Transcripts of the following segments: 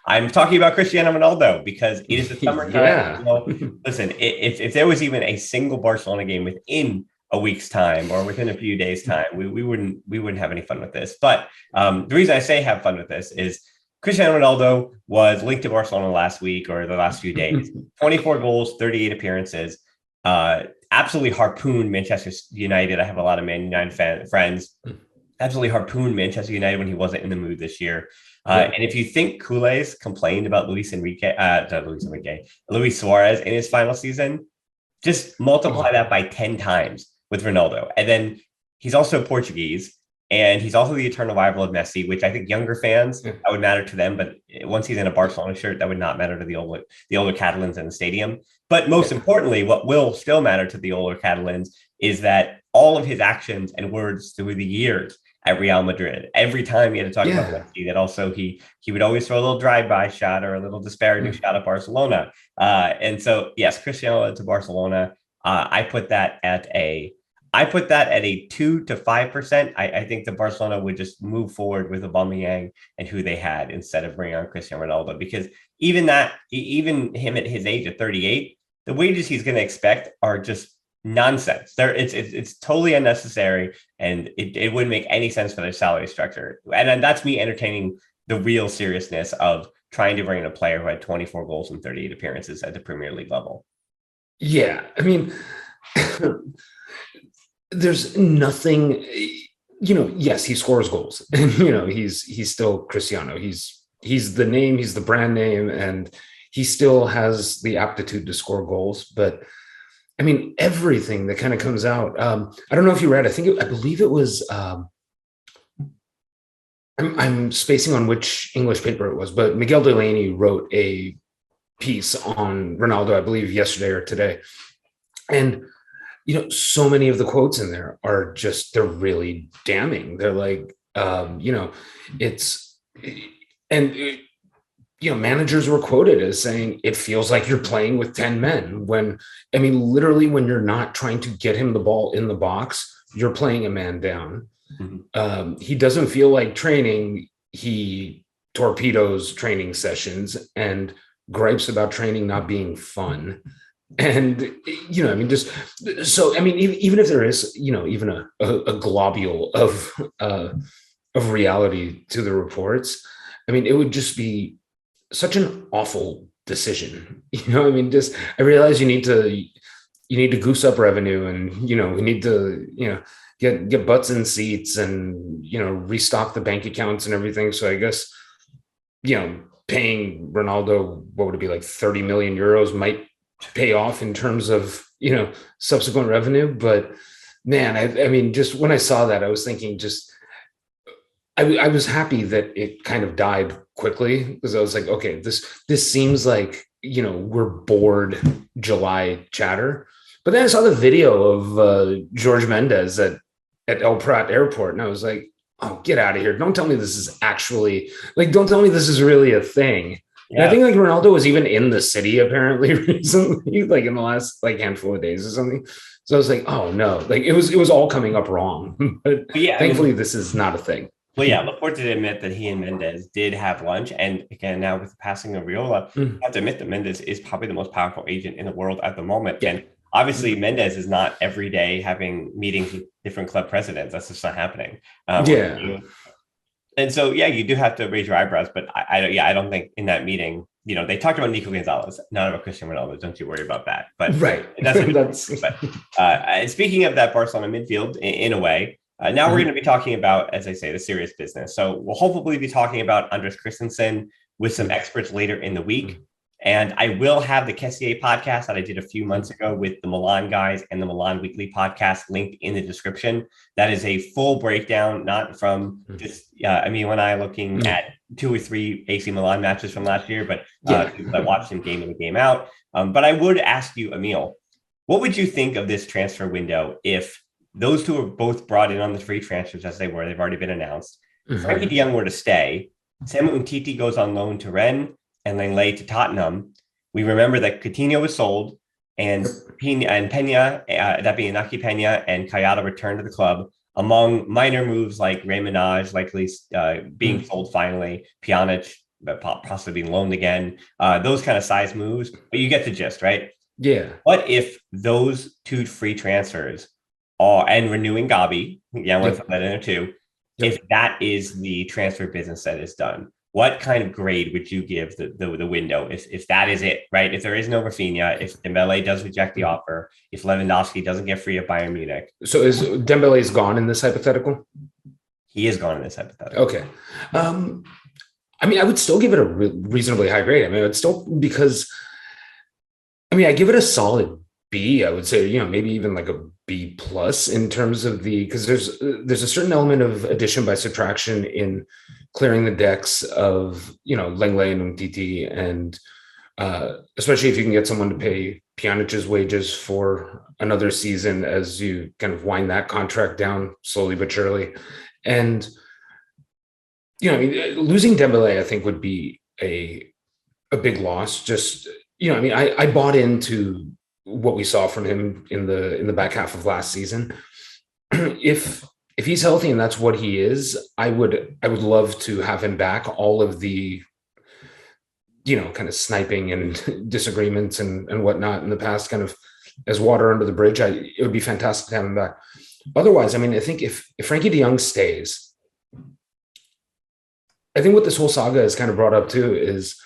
I'm talking about Cristiano Ronaldo because it is the summertime. Yeah. Listen, if there was even a single Barcelona game within a week's time or within a few days' time, we wouldn't have any fun with this. But the reason I say have fun with this is Cristiano Ronaldo was linked to Barcelona last week or the last few days. 24 goals, 38 appearances. Absolutely harpooned Manchester United. I have a lot of Man United friends. Absolutely harpooned Manchester United when he wasn't in the mood this year. And if you think Culés complained about Luis Suarez in his final season, just multiply that by 10 times with Ronaldo. And then he's also Portuguese, and he's also the eternal rival of Messi, which I think younger fans, that would matter to them. But once he's in a Barcelona shirt, that would not matter to the older Catalans in the stadium. But most importantly, what will still matter to the older Catalans is that all of his actions and words through the years at Real Madrid, every time he had to talk about Messi, that also he would always throw a little drive-by shot or a little disparaging shot at Barcelona. And so, yes, Cristiano to Barcelona, I put that at a 2 to 5%. I think that Barcelona would just move forward with Aubameyang and who they had instead of bringing on Cristiano Ronaldo, because even him at his age of 38, the wages he's going to expect are just nonsense. It's totally unnecessary, and it wouldn't make any sense for their salary structure. And that's me entertaining the real seriousness of trying to bring in a player who had 24 goals and 38 appearances at the Premier League level. Yeah, I mean, there's nothing, yes, he scores goals, and he's still Cristiano. He's the name, he's the brand name, and he still has the aptitude to score goals. But I mean, everything that kind of comes out. I don't know if you read. I believe it was. I'm spacing on which English paper it was, but Miguel Delaney wrote a piece on Ronaldo, I believe yesterday or today, and so many of the quotes in there are they're really damning. They're like, managers were quoted as saying, it feels like you're playing with 10 men when you're not trying to get him the ball in the box, you're playing a man down. Mm-hmm. He doesn't feel like training. He torpedoes training sessions and gripes about training not being fun. And, even if there is, even a globule of reality to the reports, it would just be such an awful decision. I realize you need to goose up revenue, and, we need to, get butts in seats and, restock the bank accounts and everything. So I guess, paying Ronaldo, what would it be, like 30 million euros might pay off in terms of, subsequent revenue. But man, just when I saw that, I was thinking I was happy that it kind of died quickly, because I was like, okay, this seems like, we're bored July chatter. But then I saw the video of Jorge Mendes at El Prat Airport, and I was like, oh, get out of here. Don't tell me this is actually, don't tell me this is really a thing. Yeah. And I think Ronaldo was even in the city apparently recently, in the last handful of days or something. So I was like, oh no, it was all coming up wrong. But yeah, thankfully this is not a thing. Well, yeah, Laporte did admit that he and Mendes did have lunch. And again, now with the passing of Viola, I have to admit that Mendes is probably the most powerful agent in the world at the moment. Yeah. And obviously, Mendes is not every day having meetings with different club presidents. That's just not happening. And so, you do have to raise your eyebrows. But I don't think in that meeting, they talked about Nico Gonzalez, not about Cristiano Ronaldo. Don't you worry about that. But right. But speaking of that Barcelona midfield, in a way, now we're going to be talking about, as I say, the serious business. So we'll hopefully be talking about Andres Christensen with some experts later in the week. And I will have the Kessié podcast that I did a few months ago with the Milan guys and the Milan Weekly podcast linked in the description. That is a full breakdown, not from just Emlie and I looking at 2 or 3 AC Milan matches from last year, but people that watched them game in and game out. But I would ask you, Emile, what would you think of this transfer window if those two are both brought in on the free transfers as they were? They've already been announced. Frenkie de Jong were to stay. Samu Umtiti goes on loan to Rennes and Lenglet to Tottenham. We remember that Coutinho was sold, and Peña, that being Naki Peña and Kayada, returned to the club, among minor moves like Raymanage likely being sold finally, Pjanic possibly being loaned again. Those kind of size moves, but you get the gist, right? Yeah. What if those 2 free transfers are, and renewing Gabi, yeah, let's put that in there too, if that is the transfer business that is done, what kind of grade would you give the window if that is it, right? If there is no Rafinha, if Dembele does reject the offer, if Lewandowski doesn't get free at Bayern Munich. So is Dembele's gone in this hypothetical? He is gone in this hypothetical. Okay. I mean, I would still give it a reasonably high grade. I mean, it's still, because I mean, I give it a solid B. I would say, you know, maybe even like a B plus in terms of because there's a certain element of addition by subtraction in clearing the decks of, you know, Lenglet and Umtiti, and especially if you can get someone to pay Pjanic's wages for another season as you kind of wind that contract down slowly but surely. And, you know, I mean, losing Dembele, I think, would be a big loss. Just, you know, I mean, I bought into what we saw from him in the back half of last season. If he's healthy and that's what he is, I would love to have him back. All of the, you know, kind of sniping and disagreements and whatnot in the past, kind of as water under the bridge, it would be fantastic to have him back. Otherwise, I mean, I think if Frenkie de Jong stays, I think what this whole saga has kind of brought up too is,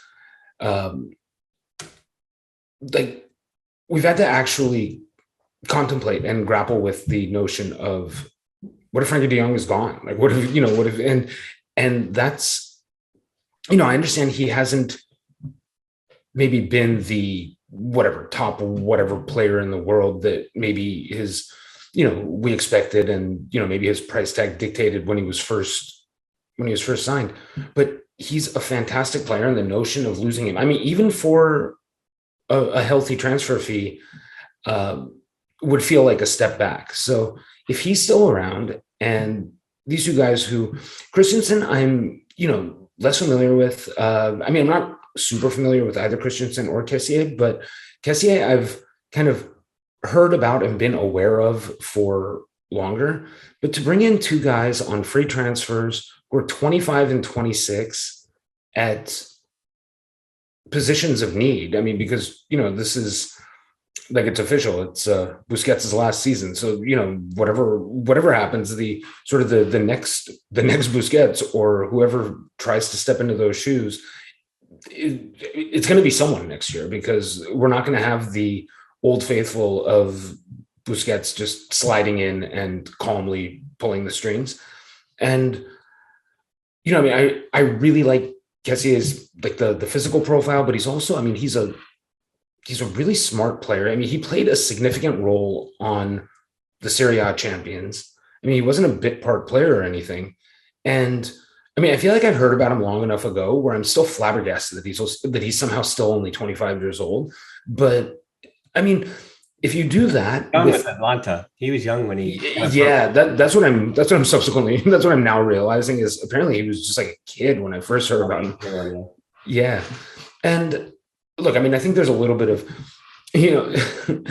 like, we've had to actually contemplate and grapple with the notion of what if Frenkie de Jong is gone? Like, what if, and that's, you know, I understand he hasn't maybe been the top player in the world that maybe his, you know, we expected, and, you know, maybe his price tag dictated when he was first signed, but he's a fantastic player. And the notion of losing him, I mean, even for a healthy transfer fee, would feel like a step back. So if he's still around, and these two guys who, Christensen, I'm, you know, less familiar with. I mean, I'm not super familiar with either Christensen or Kessié, but Kessié I've kind of heard about and been aware of for longer. But to bring in two guys on free transfers who are 25 and 26 at positions of need, I mean, because, you know, this is like, it's official. It's Busquets' last season. So, you know, whatever happens, the sort of the next Busquets or whoever tries to step into those shoes, it's going to be someone next year, because we're not going to have the old faithful of Busquets just sliding in and calmly pulling the strings. And, you know, I mean, I really like Kessié's, like, the physical profile, but he's also, I mean, he's a really smart player. I mean, he played a significant role on the Serie A champions. I mean, he wasn't a bit part player or anything. And I mean, I feel like I've heard about him long enough ago where I'm still flabbergasted that he's somehow still only 25 years old. But I mean, if you do that with Atlanta, he was young when he. That's what I'm now realizing, is apparently he was just like a kid when I first heard about him. Yeah. And look, I mean, I think there's a little bit of, you know,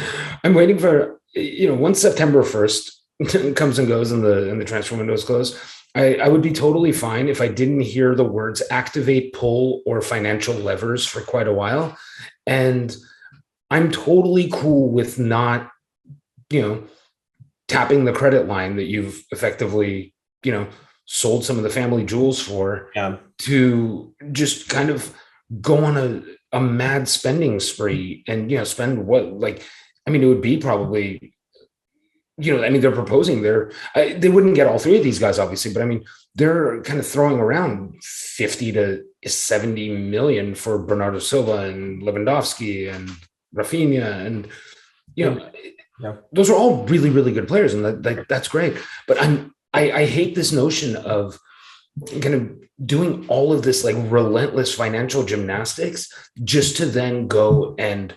I'm waiting for, you know, once September 1st comes and goes and the transfer window is closed, I would be totally fine if I didn't hear the words activate, pull, or financial levers for quite a while. And I'm totally cool with not, you know, tapping the credit line that you've effectively, you know, sold some of the family jewels for, to just kind of go on a mad spending spree and, you know, spend what, like, I mean, it would be probably, you know, I mean, they're proposing they wouldn't get all three of these guys, obviously, but I mean, they're kind of throwing around 50 to 70 million for Bernardo Silva and Lewandowski and Rafinha. And, you know, those are all really, really good players. And that's great. But I hate this notion of kind of doing all of this, like, relentless financial gymnastics just to then go and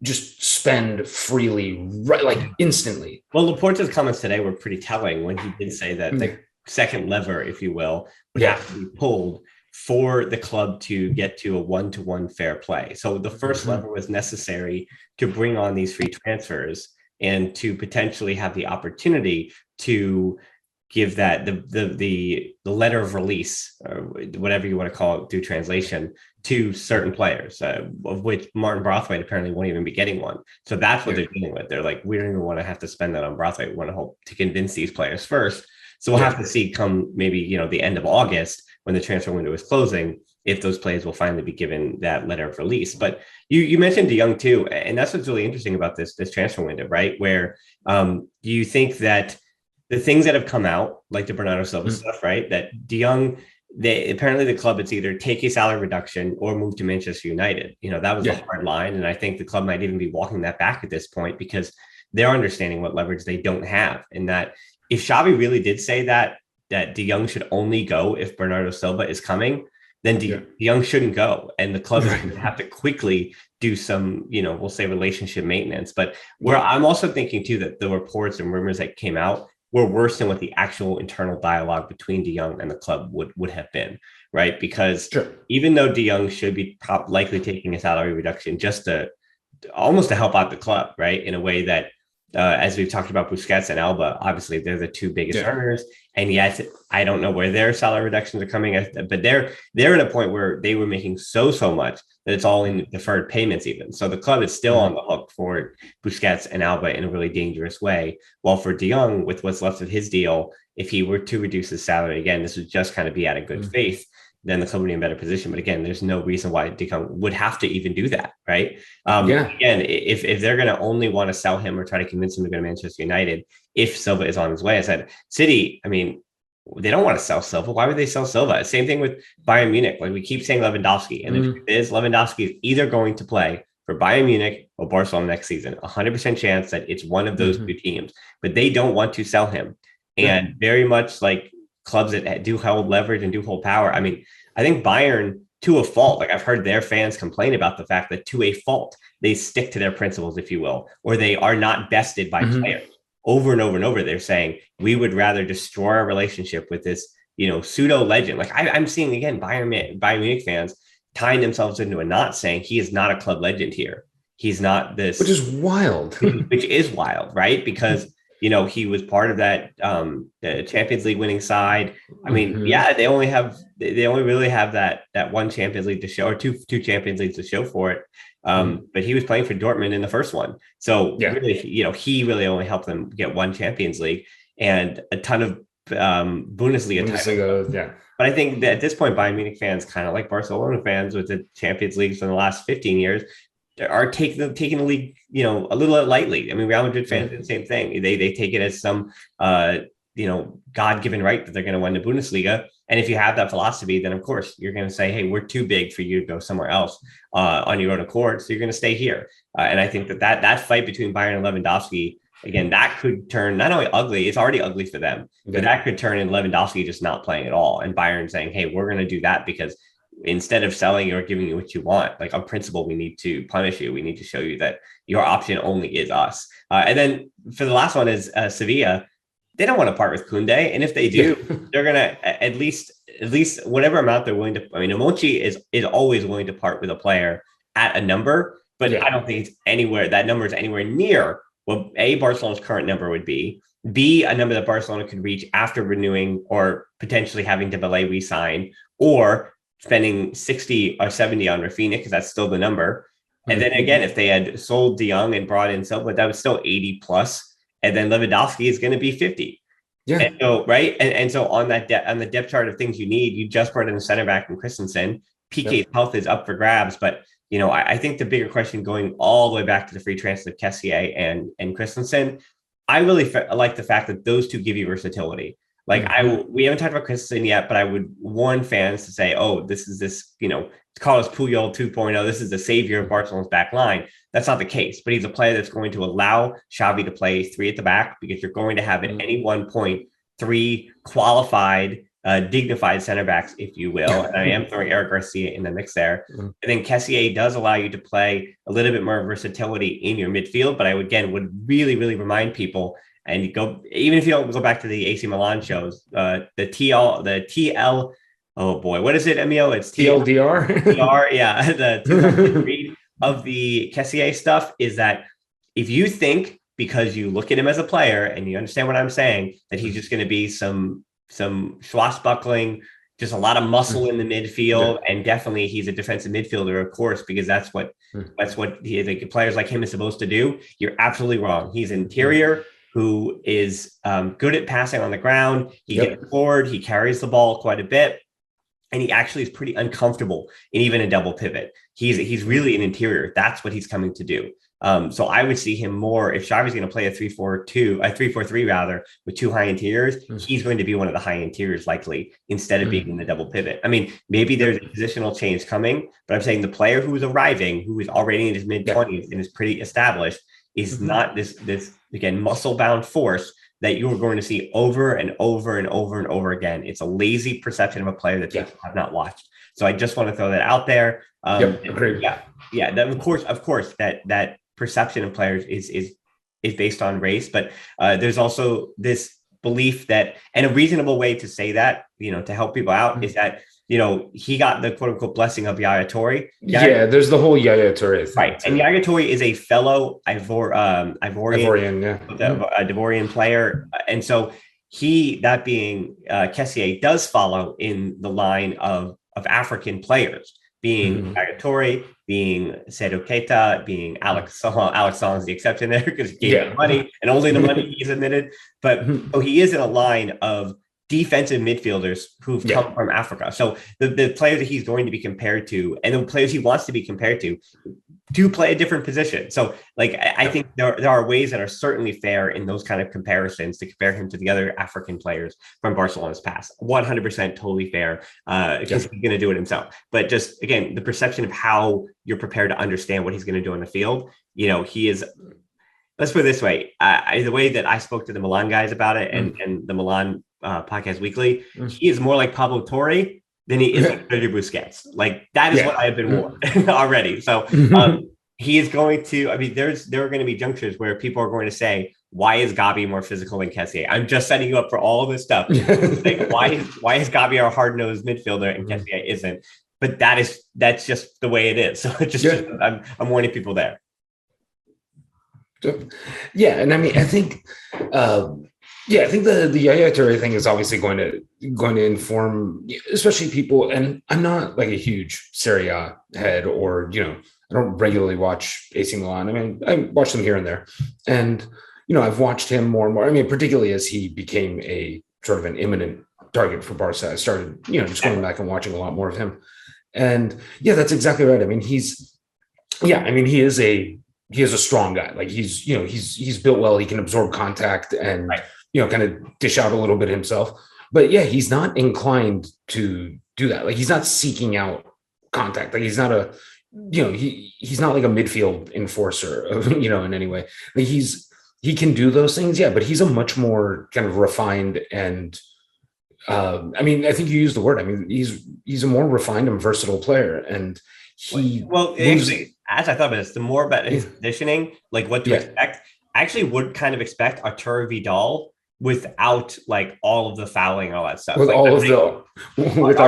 just spend freely, right, like, instantly. Well, Laporta's comments today were pretty telling when he did say that the second lever, if you will, would have to be pulled for the club to get to a 1-to-1 fair play. So the first lever was necessary to bring on these free transfers and to potentially have the opportunity to give that the letter of release, or whatever you want to call it through translation, to certain players, of which Martin Braithwaite apparently won't even be getting one. So that's what they're dealing with. They're like, we don't even want to have to spend that on Braithwaite. We want to hope to convince these players first. So we'll have to see come maybe, the end of August when the transfer window is closing, if those players will finally be given that letter of release. But you mentioned De Jong too, and that's what's really interesting about this transfer window, right? Where you think that the things that have come out, like the Bernardo Silva stuff, right? That De Jong, apparently the club, it's either take a salary reduction or move to Manchester United. That was the hard line. And I think the club might even be walking that back at this point, because they're understanding what leverage they don't have. And that if Xavi really did say that De Jong should only go if Bernardo Silva is coming, then De Jong shouldn't go. And the club is going to have to quickly do some, we'll say relationship maintenance. But where I'm also thinking too, that the reports and rumors that came out were worse than what the actual internal dialogue between De Jong and the club would have been, right? Because even though De Jong should be likely taking a salary reduction just to almost to help out the club, right? In a way that, as we've talked about Busquets and Alba, obviously they're the two biggest earners. And yet I don't know where their salary reductions are coming, but they're at a point where they were making so much that it's all in deferred payments even. So the club is still on the hook for Busquets and Alba in a really dangerous way. While for De Jong, with what's left of his deal, if he were to reduce his salary again, this would just kind of be out of good faith. Then the club would be in a better position. But again, there's no reason why De Jong would have to even do that, right? Again, if they're going to only want to sell him or try to convince him to go to Manchester United, if Silva is on his way, I said, City, I mean, they don't want to sell Silva. Why would they sell Silva? Same thing with Bayern Munich. Like we keep saying Lewandowski, and the truth is Lewandowski is either going to play for Bayern Munich or Barcelona next season. 100% chance that it's one of those two teams, but they don't want to sell him. And very much like clubs that do hold leverage and do hold power. I mean, I think Bayern, to a fault, like I've heard their fans complain about the fact that to a fault, they stick to their principles, if you will, or they are not bested by players. Over and over and over, they're saying, we would rather destroy our relationship with this, pseudo legend. Like I'm seeing, again, Bayern Munich fans tying themselves into a knot saying he is not a club legend here. He's not this. Which is wild. Which is wild, right? Because he was part of that the Champions League winning side. I mean, they only really have that one Champions League to show, or two Champions Leagues to show for it. But he was playing for Dortmund in the first one. So really, he really only helped them get one Champions League and a ton of Bundesliga titles. But I think that at this point, Bayern Munich fans, kind of like Barcelona fans with the Champions Leagues for the last 15 years, are taking the league, a little lightly. I mean, Real Madrid fans do the same thing. They take it as some, God-given right that they're going to win the Bundesliga. And if you have that philosophy, then of course you're going to say, hey, we're too big for you to go somewhere else on your own accord. So you're going to stay here. And I think that fight between Bayern and Lewandowski, again, that could turn not only ugly, it's already ugly for them, but that could turn in Lewandowski just not playing at all. And Bayern saying, hey, we're going to do that because instead of selling or giving you what you want, like on principle, we need to punish you. We need to show you that your option only is us. And then for the last one is Sevilla. They don't want to part with Koundé. And if they do, they're going to at least whatever amount they're willing to. I mean, Emochi is always willing to part with a player at a number, but I don't think it's anywhere. That number is anywhere near what A, Barcelona's current number would be, B, a number that Barcelona could reach after renewing or potentially having Dembélé re-sign, or spending 60 or 70 on Rafinha, because that's still the number. And then again, if they had sold De Jong and brought in Silva, that was still 80 plus. And then Lewandowski is going to be 50. And so, right. And so on that on the depth chart of things you need, you just brought in the center back in Christensen. PK's health is up for grabs. But, I think the bigger question going all the way back to the free transfer of Kessié and Christensen, I really like the fact that those two give you versatility. Like we haven't talked about Christensen yet, but I would warn fans to say, oh, this is call us Puyol 2.0. This is the savior of Barcelona's back line. That's not the case, but he's a player that's going to allow Xavi to play three at the back, because you're going to have at any one point three qualified, dignified center backs, if you will. And I am throwing Eric Garcia in the mix there. And then Kessié does allow you to play a little bit more versatility in your midfield. But I would really, really remind people, and you go, even if you don't go back to the AC Milan shows, the TL, oh boy, what is it, Emile? It's TLDR. The read of the Kessié stuff is that if you think because you look at him as a player and you understand what I'm saying, that he's just going to be some swashbuckling, just a lot of muscle in the midfield. And definitely he's a defensive midfielder, of course, because that's what players like him is supposed to do. You're absolutely wrong. He's interior who is good at passing on the ground. He gets forward. He carries the ball quite a bit. And he actually is pretty uncomfortable in even a double pivot. He's really an interior. That's what he's coming to do. So I would see him more if Xavi's going to play a 3-4-3 rather, with two high interiors. He's going to be one of the high interiors likely instead of being in the double pivot. I mean, maybe there's a positional change coming, but I'm saying the player who is arriving, who is already in his mid-20s and is pretty established, is not this again muscle-bound force that you're going to see over and over and over and over again. It's a lazy perception of a player that people have not watched. So I just want to throw that out there. Agreed. Then of course, that perception of players is based on race, but there's also this belief that, and a reasonable way to say that, to help people out, is that he got the quote unquote blessing of Yaya Toure. There's the whole Yaya Toure thing. Right. And Yaya Toure is a fellow Ivorian player. And so that being Kessié, does follow in the line of African players, being Yaya Toure, being Seydou Keita, being Alex Song. Alex Song is the exception there because he gave him money and only the money he's admitted. But so he is in a line of defensive midfielders who've come from Africa. So the players that he's going to be compared to, and the players he wants to be compared to, do play a different position. So I think there are ways that are certainly fair in those kind of comparisons to compare him to the other African players from Barcelona's past. 100% totally fair because he's going to do it himself. But just, again, the perception of how you're prepared to understand what he's going to do on the field, he is... Let's put it this way. The way that I spoke to the Milan guys about it and the Milan Podcast Weekly, he is more like Pablo Torre than he is like Sergio Busquets. That is what I have been warned already. So he is going to, there are going to be junctures where people are going to say, why is Gabi more physical than Kessié? I'm just setting you up for all of this stuff. Why is Gabi our hard-nosed midfielder and Kessié isn't? But that's just the way it is. So I'm warning people there. And I think the Yaya Toure thing is obviously going to inform, especially people. And I'm not like a huge Serie A head, or I don't regularly watch AC Milan. I watch them here and there, and I've watched him more and more. Particularly as he became a sort of an imminent target for Barca, I started just going back and watching a lot more of him. And that's exactly right. He is a strong guy. He's built well. He can absorb contact and kind of dish out a little bit himself. But he's not inclined to do that. He's not seeking out contact. He's not he's not like a midfield enforcer, in any way. He can do those things, but he's a much more kind of refined and I think you used the word. He's a more refined and versatile player, and actually, as I thought about this, the more about his positioning, what to expect, I actually would kind of expect Arturo Vidal without all of the fouling and all that stuff. Without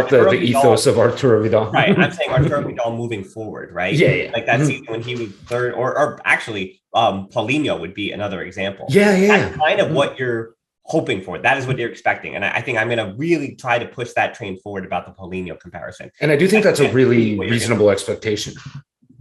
the ethos of Arturo Vidal. Right. I'm saying Arturo Vidal moving forward, right? That season when he was third, or actually Paulinho would be another example. That's kind of what you're hoping for. That is what you're expecting. And I think I'm going to really try to push that train forward about the Paulinho comparison. And I do think that's a really reasonable expectation.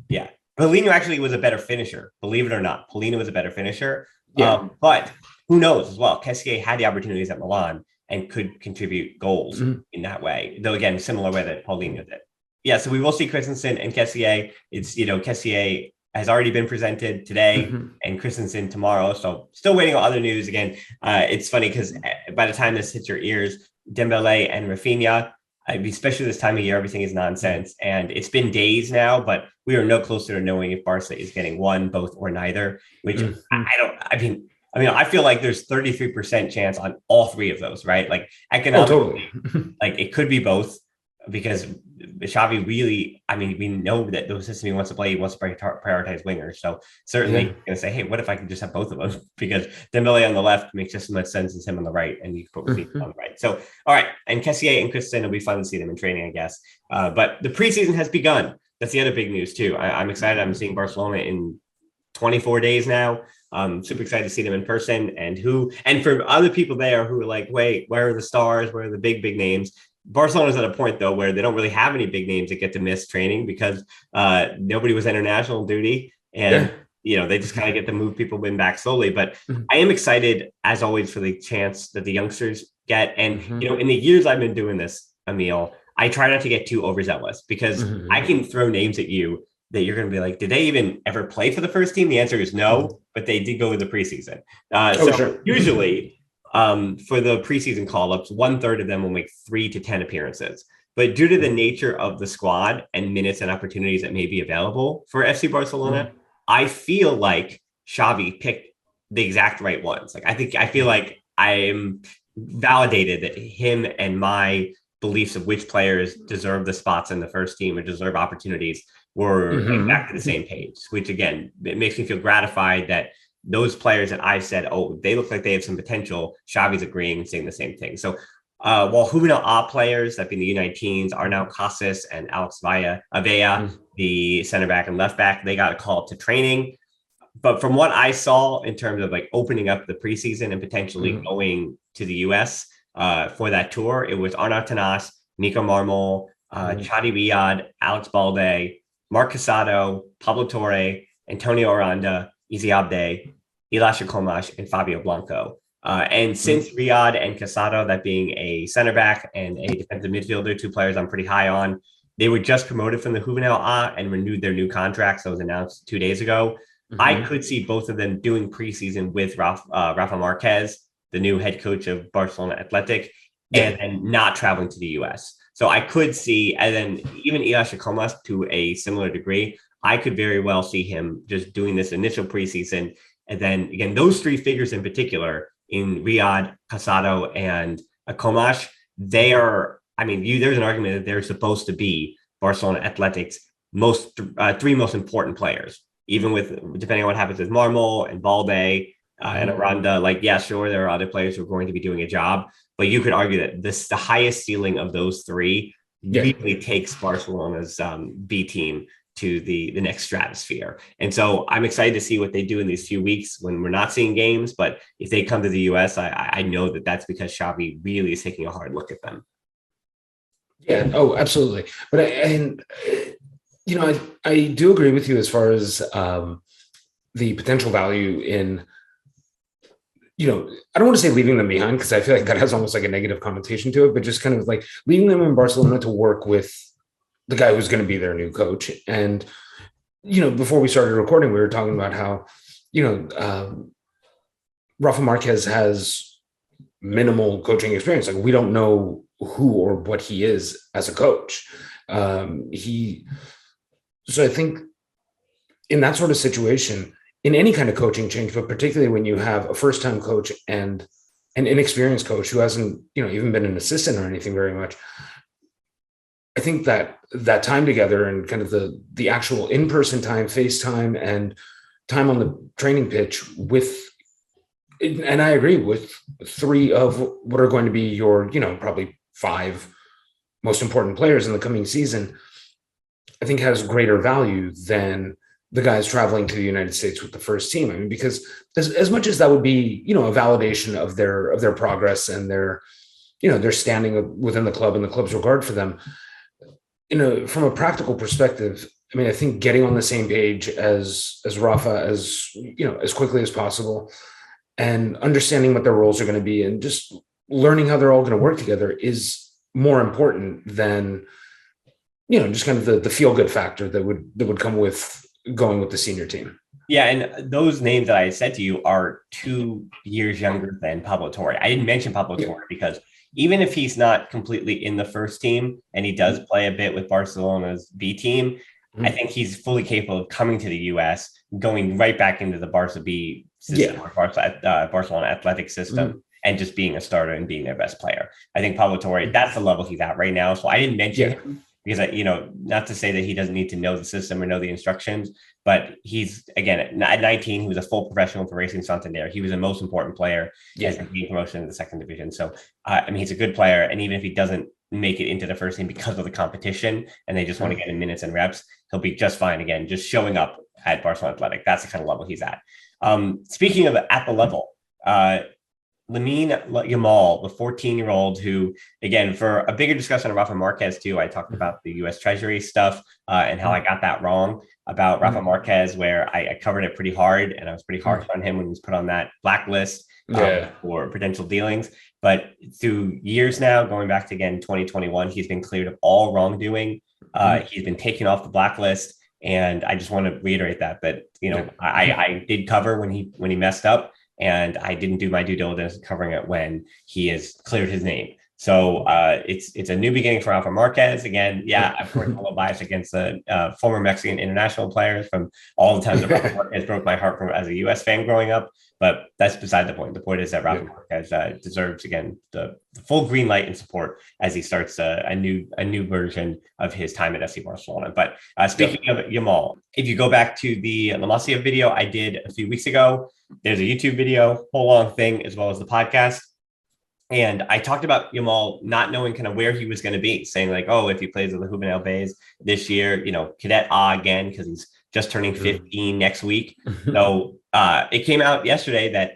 Yeah. Paulinho actually was a better finisher, believe it or not. Paulinho was a better finisher. But who knows as well? Kessié had the opportunities at Milan and could contribute goals in that way, though, again, similar way that Paulinho did. Yeah, so we will see Christensen and Kessié. It's, Kessié has already been presented today and Christensen tomorrow. So still waiting on other news. Again, it's funny because by the time this hits your ears, Dembele and Rafinha, especially this time of year, everything is nonsense. And it's been days now, but we are no closer to knowing if Barca is getting one, both, or neither, which I feel like there's 33% chance on all three of those, right? Economically, it could be both, because Xavi really, we know that the system he wants to play, he wants to prioritize wingers. So certainly going to say, hey, what if I can just have both of them? Because Dembele on the left makes just as much sense as him on the right, and you can put Rafinha on the right. So, all right. And Kessié and Christensen, will be fun to see them in training, I guess. But the preseason has begun. That's the other big news too. I'm excited. I'm seeing Barcelona in 24 days now. I'm super excited to see them in person, and for other people there who are like, wait, where are the stars? Where are the big names? Barcelona's at a point though where they don't really have any big names that get to miss training because nobody was international duty, and they just kind of get to move people in back slowly. But I am excited as always for the chance that the youngsters get, and in the years I've been doing this, Emile, I try not to get too overzealous because I can throw names at you that you're going to be like, did they even ever play for the first team? The answer is no, but they did go to the preseason. Usually for the preseason call-ups, 1/3 of them will make 3 to 10 appearances. But due to the nature of the squad and minutes and opportunities that may be available for FC Barcelona, I feel like Xavi picked the exact right ones. Like I feel like I'm validated that him and my beliefs of which players deserve the spots in the first team or deserve opportunities were exactly the same page, which again, it makes me feel gratified that those players that I've said, oh, they look like they have some potential, Xavi's agreeing and saying the same thing. So while Juvenil A players, that being the U19s, are now Casas and Alex Avella, the center back and left back, they got a call up to training. But from what I saw in terms of like opening up the preseason and potentially going to the US for that tour, it was Arnaud Tenas, Nico Marmol, Chadi Riyad, Alex Balde, Marc Casado, Pablo Torre, Antonio Aranda, Izzy Abde, Elisha Komash, and Fabio Blanco. And since Riyad and Casado, that being a center back and a defensive midfielder, 2 players I'm pretty high on, they were just promoted from the Juvenil A and renewed their new contracts that was announced 2 days ago. I could see both of them doing preseason with Rafa Marquez, the new head coach of Barcelona Athletic, and then not traveling to the US. So I could see, and then even Elisha Komas to a similar degree, I could very well see him just doing this initial preseason. And then again, those 3 figures in particular, in Riyad, Casado, and Komash, they are, there's an argument that they're supposed to be Barcelona Athletic's 3 most important players, even with, depending on what happens with Marmol and Balde and Aranda, sure, there are other players who are going to be doing a job, but you could argue that the highest ceiling of those 3 really takes Barcelona's B team to the next stratosphere. And so I'm excited to see what they do in these few weeks when we're not seeing games. But if they come to the US, I know that that's because Xavi really is taking a hard look at them. Yeah, oh, absolutely. But I do agree with you as far as the potential value in, I don't want to say leaving them behind, because I feel like that has almost like a negative connotation to it, but just kind of like leaving them in Barcelona to work with the guy who's going to be their new coach. And, before we started recording, we were talking about how, Rafa Marquez has minimal coaching experience. Like, we don't know who or what he is as a coach. So I think in that sort of situation, in any kind of coaching change, but particularly when you have a first-time coach and an inexperienced coach who hasn't, even been an assistant or anything very much, I think that time together and kind of the actual in-person time, FaceTime, and time on the training pitch and I agree with 3 of what are going to be your, probably 5 most important players in the coming season, I think has greater value than the guys traveling to the United States with the first team. Because as much as that would be, a validation of their progress and their standing within the club and the club's regard for them, from a practical perspective, I think getting on the same page as Rafa as quickly as possible and understanding what their roles are going to be and just learning how they're all going to work together is more important than, just kind of the feel-good factor that would come with going with the senior team. Yeah, and those names that I said to you are 2 years younger than Pablo Torre. I didn't mention Pablo Torre because even if he's not completely in the first team and he does play a bit with Barcelona's B team, I think he's fully capable of coming to the US, going right back into the Barca B system or Barcelona athletic system, and just being a starter and being their best player. I think Pablo Torre, that's the level he's at right now. So I didn't mention him because, not to say that he doesn't need to know the system or know the instructions, but he's, again, at 19, he was a full professional for Racing Santander. He was the most important player as being promotion in the second division. So, he's a good player. And even if he doesn't make it into the first team because of the competition and they just want to get in minutes and reps, he'll be just fine. Again, just showing up at Barcelona Athletic. That's the kind of level he's at. Speaking of at the level, Lamine Yamal, the 14-year-old who, again, for a bigger discussion of Rafa Marquez too, I talked about the U.S. Treasury stuff and how I got that wrong about Rafa Marquez, where I covered it pretty hard and I was pretty harsh on him when he was put on that blacklist for potential dealings. But through years now, going back to, again, 2021, he's been cleared of all wrongdoing. He's been taken off the blacklist. And I just want to reiterate that, you know, I did cover when he messed up. And I didn't do my due diligence covering it when he has cleared his name. So it's a new beginning for Rafa Marquez. Again, of course, a little bias against the former Mexican international players from all the times that Rafa Marquez broke my heart as a U.S. fan growing up. But that's beside the point. The point is that Rafa Marquez deserves, again, the full green light and support as he starts a new version of his time at FC Barcelona. But speaking of Yamal, if you go back to the Masia video I did a few weeks ago, there's a YouTube video, whole long thing, as well as the podcast. And I talked about Yamal not knowing kind of where he was going to be, saying like, oh, if he plays with the Juvenil Bays this year, you know, Cadet A again, because he's just turning 15 next week. So it came out yesterday that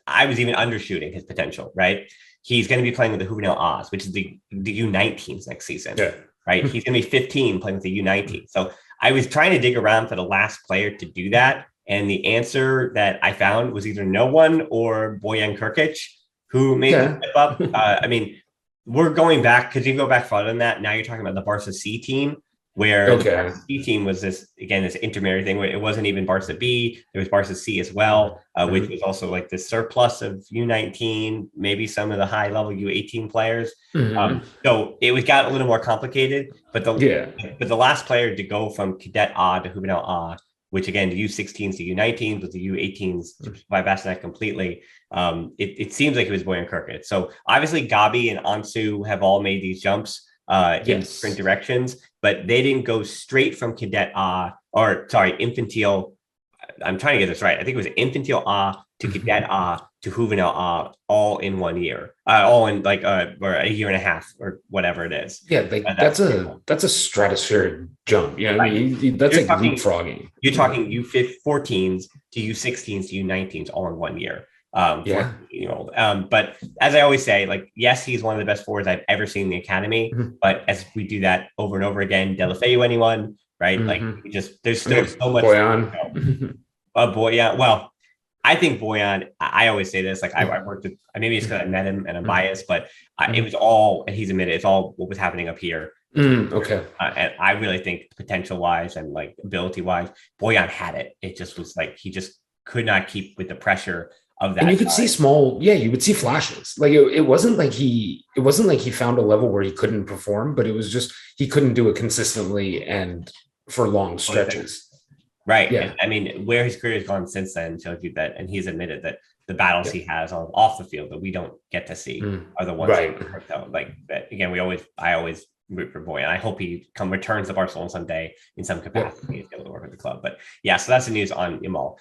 I was even undershooting his potential, right? He's going to be playing with the Juvenil A's, which is the U19s next season, right? He's going to be 15 playing with the U19. So I was trying to dig around for the last player to do that. And the answer that I found was either no one or Bojan Krkic, who made the step up. I mean, we're going back, because you go back farther than that. Now you're talking about the Barca C team, where the Barca C team was this intermediary thing where it wasn't even Barca B. There was Barca C as well, which was also like the surplus of U19, maybe some of the high level U18 players. So it got a little more complicated, but the last player to go from Cadet A to Juvenil A, which again, the U16s to U19s, with the U18s by Bassinet completely. It seems like it was Bojan Krkic. So obviously Gabi and Ansu have all made these jumps in different directions, but they didn't go straight from Cadet A, Infantile. I'm trying to get this right. I think it was Infantile A to Cadet A to Juvenil A all in 1 year, all in like or a year and a half or whatever it is. Yeah, like that's a stratospheric jump. You know, I mean, that's like leapfrogging. You're talking U14s to U16s to U19s all in 1 year. But as I always say, like, yes, he's one of the best forwards I've ever seen in the academy. But as we do that over and over again, Deulofeu anyone, right? Like, there's still so much. Bojan. Well, I think Bojan, I always say this, like I worked with, maybe it's because I met him and I'm biased, but it was all, and he's admitted, it's all what was happening up here. And I really think potential wise and like ability wise, Bojan had it. It just was like, he just could not keep with the pressure of that. And you could see you would see flashes. Like it wasn't like he found a level where he couldn't perform, but it was just, he couldn't do it consistently and for long stretches. Right. Yeah. I mean, where his career has gone since then shows you that, and he's admitted that the battles he has off the field that we don't get to see are the ones that, like that. Again, I always root for Boy, and I hope he returns to Barcelona someday in some capacity. He's able to work with the club. But yeah, so that's the news on Yamal.